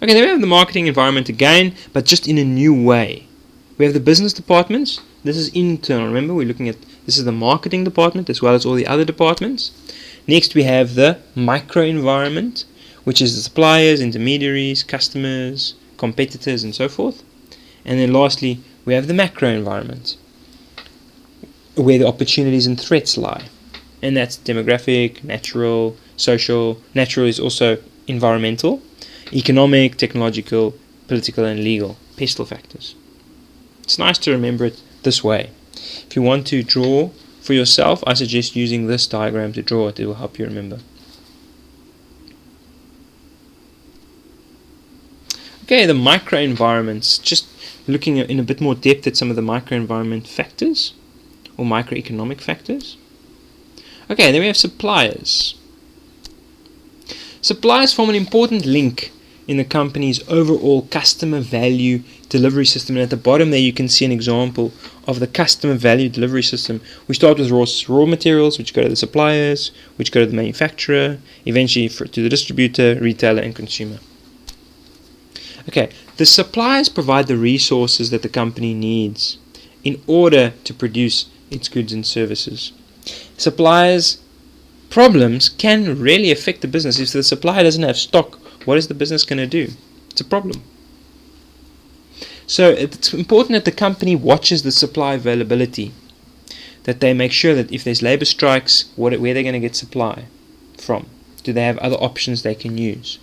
Okay, then we have the marketing environment again, but just in a new way. We have the business departments. This is internal. Remember, we're looking at this is the marketing department as well as all the other departments. Next, we have the micro environment, which is the suppliers, intermediaries, customers, competitors, and so forth. And then lastly, we have the macro environment, where the opportunities and threats lie. And that's demographic, natural, social. Natural is also environmental, economic, technological, political, and legal, pestle factors. It's nice to remember it this way. If you want to draw for yourself, I suggest using this diagram to draw it. It will help you remember. Okay, the microenvironments. Just looking in a bit more depth at some of the microenvironment factors or microeconomic factors. Okay, then we have suppliers. Suppliers form an important link in the company's overall customer value delivery system. And at the bottom there you can see an example of the customer value delivery system. We start with raw materials, which go to the suppliers, which go to the manufacturer, eventually to the distributor, retailer, and consumer. Okay, the suppliers provide the resources that the company needs in order to produce its goods and services. Suppliers' problems can really affect the business. If the supplier doesn't have stock, what is the business going to do? It's a problem. So it's important that the company watches the supply availability, that they make sure that if there's labor strikes, where they're going to get supply from. Do they have other options they can use?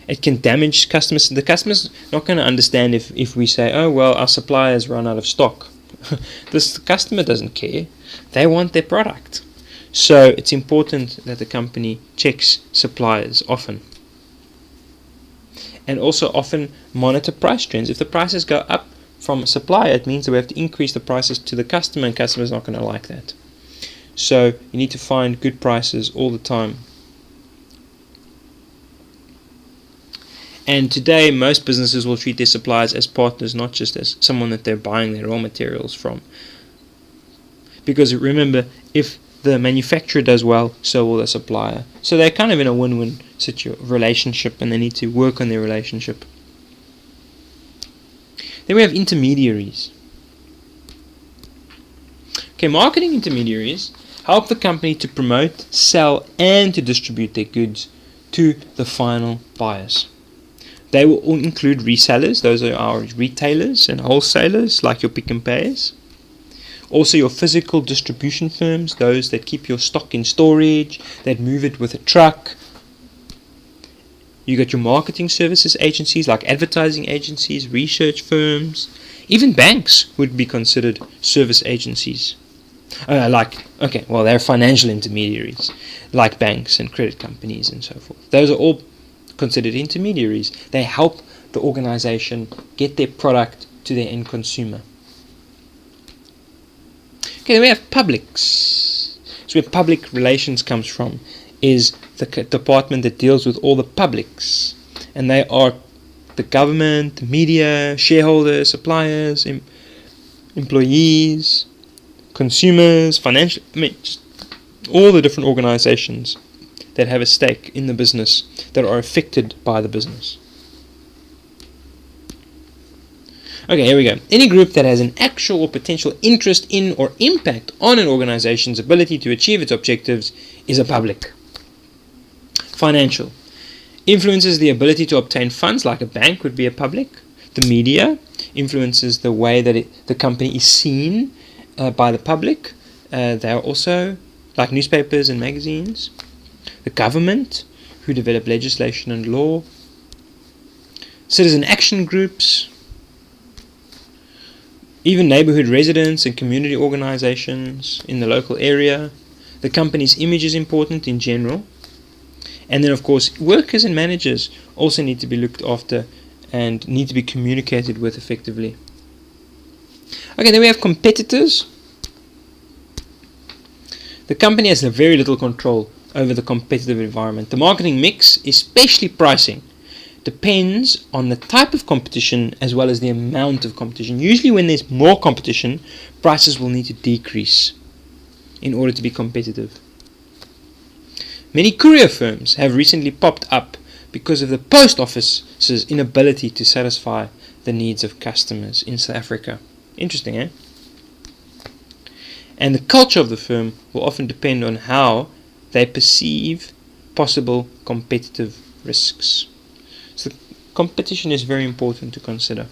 It can damage customers. The customer's not going to understand if we say, oh, well, our suppliers run out of stock. The customer doesn't care. They want their product. So it's important that the company checks suppliers often. And also often monitor price trends. If the prices go up from a supplier, it means that we have to increase the prices to the customer, and customer's not going to like that. So you need to find good prices all the time. And today, most businesses will treat their suppliers as partners, not just as someone that they're buying their raw materials from. Because remember, if the manufacturer does well, so will the supplier. So they're kind of in a win-win relationship, and they need to work on their relationship. Then we have intermediaries. Okay, marketing intermediaries help the company to promote, sell, and to distribute their goods to the final buyers. They will all include resellers. Those are our retailers and wholesalers, like your Pick and Pays. Also your physical distribution firms, those that keep your stock in storage, that move it with a truck. You got your marketing services agencies like advertising agencies, research firms. Even banks would be considered service agencies. They're financial intermediaries, like banks and credit companies and so forth. Those are all considered intermediaries. They help the organization get their product to their end consumer. Okay, then we have publics. So where public relations comes from is the department that deals with all the publics. And they are the government, the media, shareholders, suppliers, employees, consumers, financial, just all the different organizations that have a stake in the business, that are affected by the business. Okay, here we go. Any group that has an actual or potential interest in or impact on an organization's ability to achieve its objectives is a public. Financial. Influences the ability to obtain funds, like a bank would be a public. The media influences the way that the company is seen by the public. They are also like newspapers and magazines. The government, who develop legislation and law. Citizen action groups. Even neighborhood residents and community organizations in the local area. The company's image is important in general. And then, of course, workers and managers also need to be looked after and need to be communicated with effectively. Okay, then we have competitors. The company has very little control over the competitive environment. The marketing mix, especially pricing, depends on the type of competition as well as the amount of competition. Usually when there's more competition, prices will need to decrease in order to be competitive. Many courier firms have recently popped up because of the post office's inability to satisfy the needs of customers in South Africa. Interesting, eh? And the culture of the firm will often depend on how they perceive possible competitive risks. So competition is very important to consider.